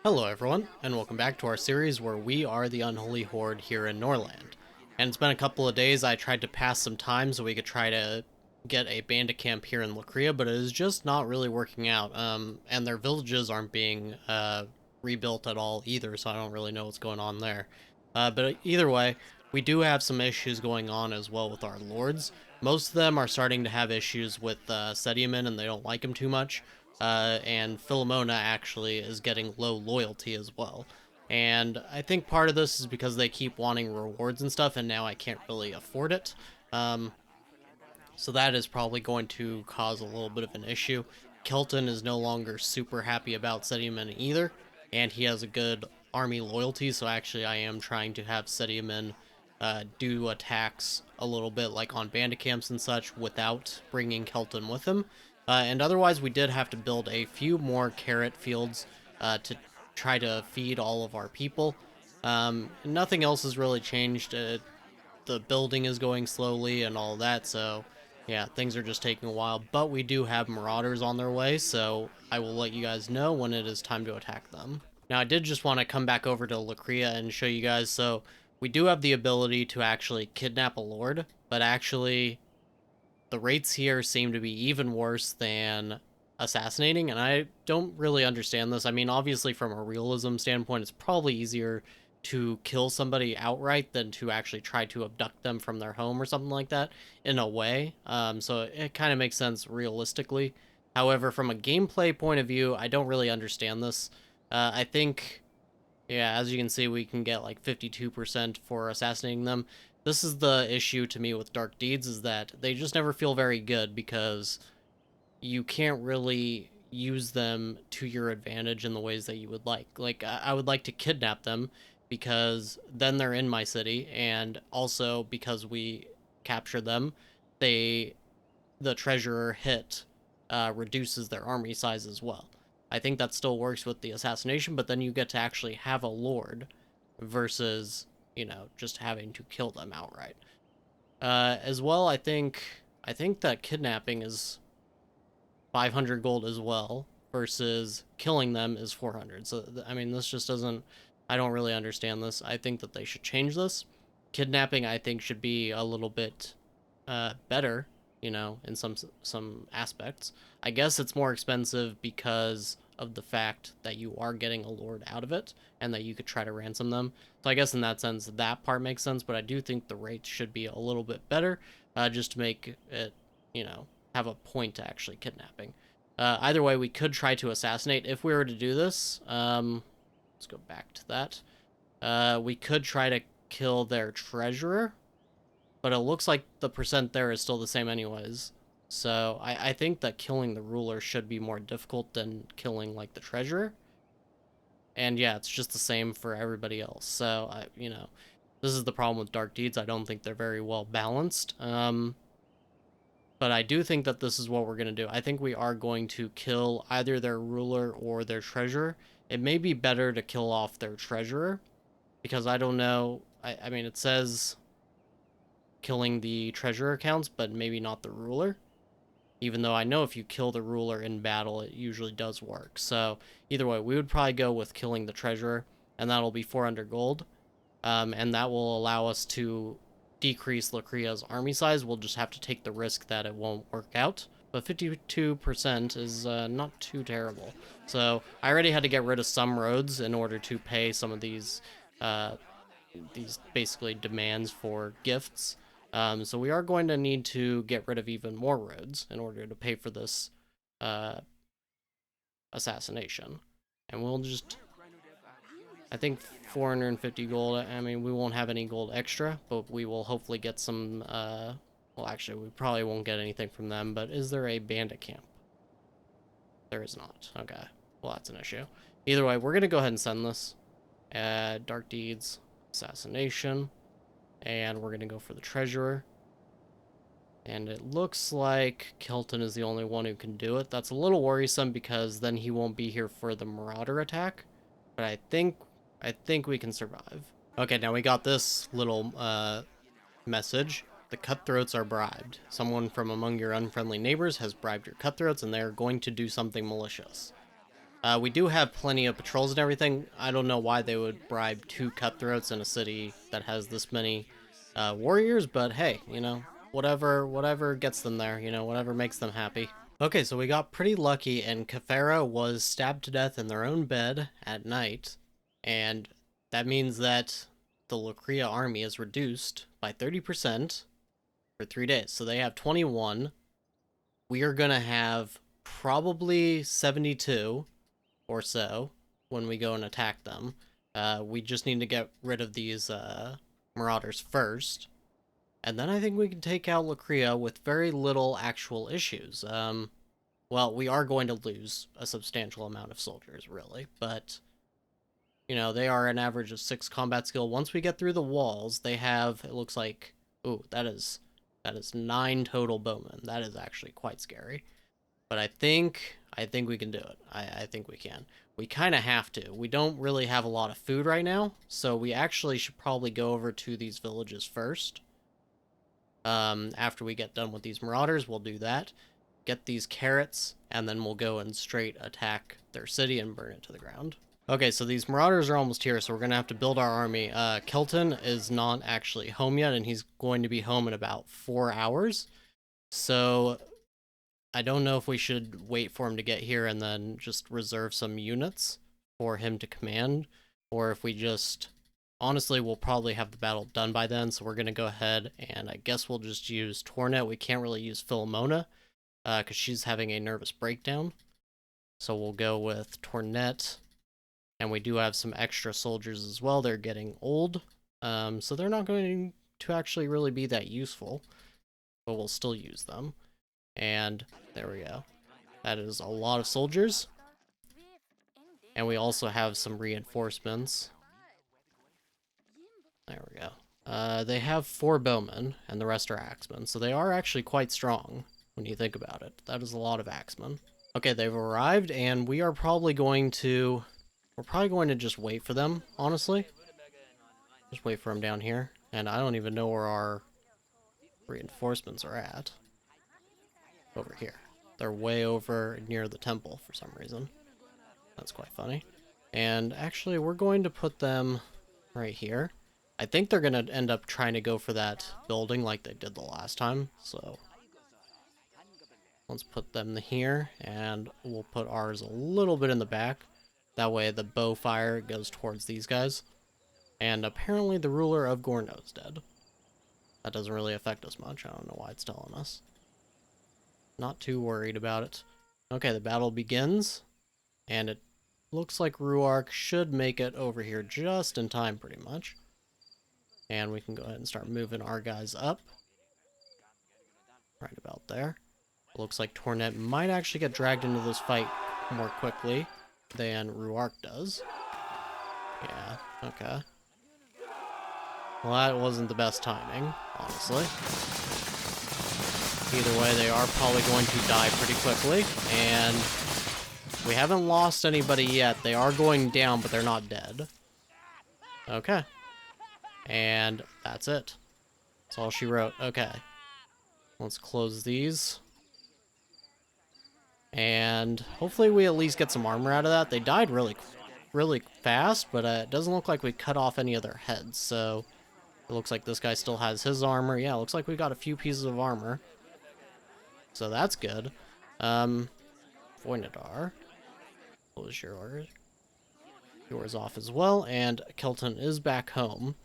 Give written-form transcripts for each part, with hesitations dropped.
Hello everyone, and welcome back to our series where we are the Unholy Horde here in Norland. And it's been a couple of days. I tried to pass some time so we could try to get a bandit camp here in Lacria, but it is just not really working out. And their villages aren't being rebuilt at all either, so I don't really know what's going on there. But either way, we do have some issues going on as well with our lords. Most of them are starting to have issues with Sediaman, and they don't like him too much. And Philomona actually is getting low loyalty as well. And I think part of this is because they keep wanting rewards and stuff, and now I can't really afford it. So that is probably going to cause a little bit of an issue. Kelton is no longer super happy about Sediaman either, and he has a good army loyalty, so actually I am trying to have Sediaman do attacks a little bit like on bandit camps and such without bringing Kelton with him. And otherwise we did have to build a few more carrot fields to try to feed all of our people. Nothing else has really changed. The building is going slowly and all that, so yeah, things are just taking a while, but we do have marauders on their way, so I will let you guys know when it is time to attack them. Now, I did just want to come back over to Lacria and show you guys, so we do have the ability to actually kidnap a lord, but actually the rates here seem to be even worse than assassinating, and I don't really understand this. I mean, obviously from a realism standpoint, it's probably easier to kill somebody outright than to actually try to abduct them from their home or something like that in a way. So it kind of makes sense realistically. However, from a gameplay point of view, I don't really understand this. I think, yeah, as you can see, we can get like 52% for assassinating them. This is the issue to me with Dark Deeds, is that they just never feel very good because you can't really use them to your advantage in the ways that you would like. Like, I would like to kidnap them because then they're in my city, and also because we capture them, the treasurer hit reduces their army size as well. I think that still works with the assassination, but then you get to actually have a lord versus, just having to kill them outright. As well, I think that kidnapping is 500 gold as well, versus killing them is 400. So, I mean, this just doesn't... I don't really understand this. I think that they should change this. Kidnapping, I think, should be a little bit better, in some aspects. I guess it's more expensive because of the fact that you are getting a lord out of it, and that you could try to ransom them. So I guess in that sense, that part makes sense, but I do think the rates should be a little bit better, just to make it, have a point to actually kidnapping. Either way, we could try to assassinate. If we were to do this, let's go back to that. We could try to kill their treasurer, but it looks like the percent there is still the same anyways. So I think that killing the ruler should be more difficult than killing, like, the treasurer. And yeah, it's just the same for everybody else. So, this is the problem with Dark Deeds. I don't think they're very well balanced. But I do think that this is what we're going to do. I think we are going to kill either their ruler or their treasurer. It may be better to kill off their treasurer, because I don't know. I mean, it says killing the treasurer counts, but maybe not the ruler. Even though I know if you kill the ruler in battle, it usually does work. So either way, we would probably go with killing the treasurer, and that'll be 400 gold. And that will allow us to decrease Lacria's army size. We'll just have to take the risk that it won't work out. But 52% is not too terrible. So I already had to get rid of some roads in order to pay some of these basically demands for gifts. So we are going to need to get rid of even more roads in order to pay for this assassination. And we'll just... I think 450 gold. I mean, we won't have any gold extra, but we will hopefully get some... well, actually, we probably won't get anything from them, but is there a bandit camp? There is not. Okay. Well, that's an issue. Either way, we're going to go ahead and send this. Dark Deeds, Assassination. And we're going to go for the treasurer. And it looks like Kelton is the only one who can do it. That's a little worrisome because then he won't be here for the marauder attack. But I think we can survive. Okay, now we got this little message. The cutthroats are bribed. Someone from among your unfriendly neighbors has bribed your cutthroats, and they're going to do something malicious. We do have plenty of patrols and everything. I don't know why they would bribe 2 cutthroats in a city that has this many warriors, but hey, you know, whatever gets them there, you know, whatever makes them happy. Okay, so we got pretty lucky, and Kefera was stabbed to death in their own bed at night, and that means that the Lucria army is reduced by 30% for 3 days. So they have 21. We are gonna have probably 72 or so when we go and attack them. We just need to get rid of these marauders first, and then I think we can take out Lucria with very little actual issues. Well, we are going to lose a substantial amount of soldiers, really, but you know, they are an average of 6 combat skill. Once we get through the walls, they have, it looks like, ooh, that is 9 total bowmen. That is actually quite scary. But I think we can do it. I think we can. We kind of have to. We don't really have a lot of food right now, so we actually should probably go over to these villages first. After we get done with these marauders, we'll do that. Get these carrots, and then we'll go and straight attack their city and burn it to the ground. Okay, so these marauders are almost here, so we're going to have to build our army. Kelton is not actually home yet, and he's going to be home in about 4 hours. So I don't know if we should wait for him to get here and then just reserve some units for him to command, or if we just... Honestly, we'll probably have the battle done by then, so we're going to go ahead, and I guess we'll just use Tornet. We can't really use Philomona, because she's having a nervous breakdown. So we'll go with Tornet, and we do have some extra soldiers as well. They're getting old, so they're not going to actually really be that useful, but we'll still use them. And there we go. That is a lot of soldiers. And we also have some reinforcements. There we go. They have 4 bowmen, and the rest are axemen, so they are actually quite strong when you think about it. That is a lot of axemen. Okay, they've arrived, and we are probably going to... We're probably going to just wait for them, honestly. Just wait for them down here. And I don't even know where our reinforcements are at. Over here. They're way over near the temple for some reason. That's quite funny. And actually, we're going to put them right here. I think they're going to end up trying to go for that building like they did the last time. So let's put them here, and we'll put ours a little bit in the back. That way the bow fire goes towards these guys. And apparently the ruler of Gorno is dead. That doesn't really affect us much. I don't know why it's telling us. Not too worried about it. Okay, the battle begins. And it looks like Ruark should make it over here just in time, pretty much. And we can go ahead and start moving our guys up. Right about there. Looks like Tornet might actually get dragged into this fight more quickly than Ruark does. Yeah, okay. Well, that wasn't the best timing, honestly. Either way, they are probably going to die pretty quickly, and we haven't lost anybody yet. They are going down, but they're not dead. Okay. And that's it. That's all she wrote. Okay. Let's close these. And hopefully we at least get some armor out of that. They died really fast, but it doesn't look like we cut off any of their heads, so it looks like this guy still has his armor. Yeah, it looks like we got a few pieces of armor. So that's good. Voynadar. Close yours off as well, and Kelton is back home.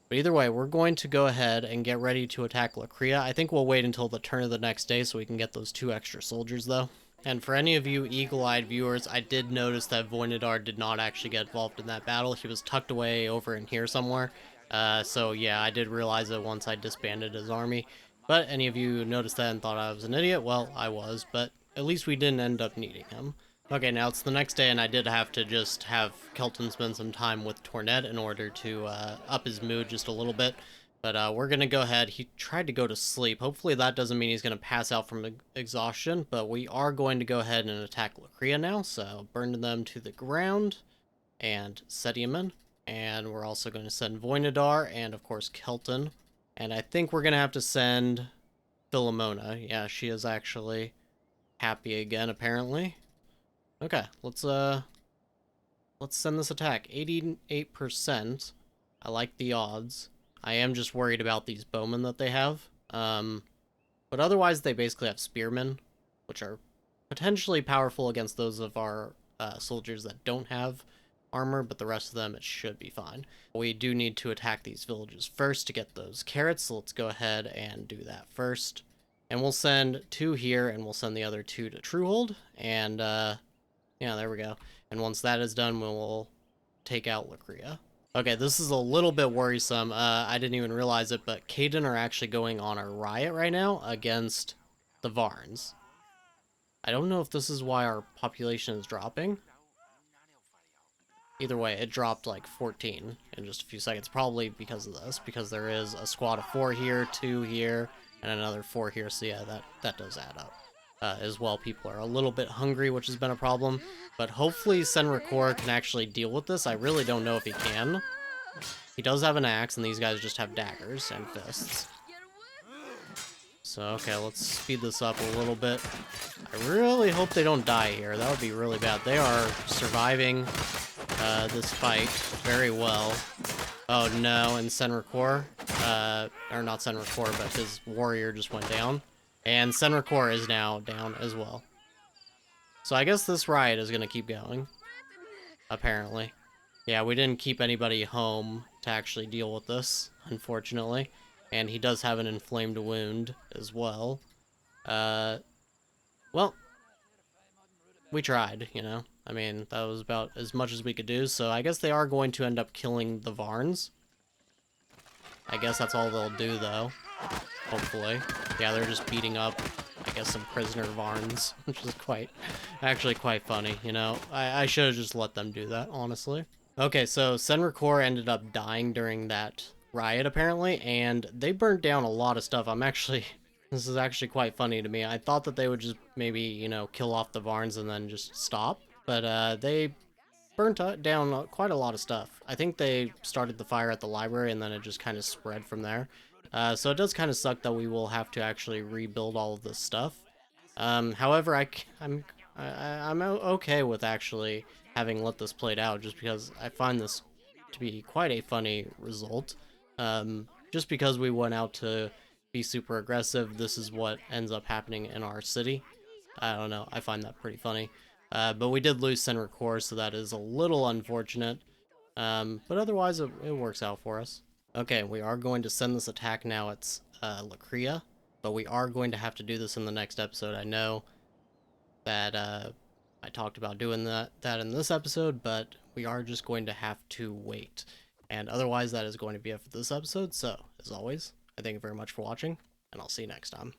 But either way, we're going to go ahead and get ready to attack Lucria. I think we'll wait until the turn of the next day so we can get those 2 extra soldiers, though. And for any of you eagle-eyed viewers, I did notice that Voynadar did not actually get involved in that battle. He was tucked away over in here somewhere. So yeah, I did realize it once I disbanded his army. But any of you noticed that and thought I was an idiot? Well, I was, but at least we didn't end up needing him. Okay, now it's the next day, and I did have to just have Kelton spend some time with Tornet in order to up his mood just a little bit. But we're going to go ahead. He tried to go to sleep. Hopefully that doesn't mean he's going to pass out from exhaustion, but we are going to go ahead and attack Lucria now. So burn them to the ground and Sediaman. And we're also going to send Voynadar and, of course, Kelton. And I think we're going to have to send Philomona. Yeah, she is actually happy again, apparently. Okay, let's let's send this attack. 88%. I like the odds. I am just worried about these bowmen that they have. But otherwise, they basically have spearmen, which are potentially powerful against those of our soldiers that don't have armor, but the rest of them, it should be fine. We do need to attack these villages first to get those carrots, so let's go ahead and do that first. And we'll send 2 here, and we'll send the other 2 to Truehold, and yeah, there we go. And once that is done, we'll take out Lacria. Okay, this is a little bit worrisome. I didn't even realize it, but Caden are actually going on a riot right now against the Varns. I don't know if this is why our population is dropping. Either way, it dropped like 14 in just a few seconds, probably because of this, because there is a squad of 4 here, 2 here, and another 4 here, so yeah, that does add up. As well, people are a little bit hungry, which has been a problem, but hopefully Senricor can actually deal with this. I really don't know if he can. He does have an axe, and these guys just have daggers and fists. So, okay, let's speed this up a little bit. I really hope they don't die here. That would be really bad. They are surviving this fight very well. Oh no, and Senricor, or not Senricor, but his warrior just went down. And Senricor is now down as well. So I guess this riot is going to keep going. Apparently. Yeah, we didn't keep anybody home to actually deal with this, unfortunately. And he does have an inflamed wound as well. Well, we tried, you know. I mean, that was about as much as we could do. So I guess they are going to end up killing the Varns. I guess that's all they'll do, though. Hopefully. Yeah, they're just beating up, I guess, some prisoner Varns, which is actually quite funny, you know? I should have just let them do that, honestly. Okay, so Senricor ended up dying during that riot, apparently, and they burnt down a lot of stuff. This is actually quite funny to me. I thought that they would just maybe, you know, kill off the Varns and then just stop, but they burnt down quite a lot of stuff. I think they started the fire at the library and then it just kind of spread from there. So it does kind of suck that we will have to actually rebuild all of this stuff. However, I'm okay with actually having let this played out, just because I find this to be quite a funny result. Just because we went out to be super aggressive, this is what ends up happening in our city. I don't know, I find that pretty funny. But we did lose Senricor, so that is a little unfortunate. But otherwise, it works out for us. Okay, we are going to send this attack now. It's Lacria, but we are going to have to do this in the next episode. I know that I talked about doing that in this episode, but we are just going to have to wait. And otherwise, that is going to be it for this episode. So, as always, I thank you very much for watching, and I'll see you next time.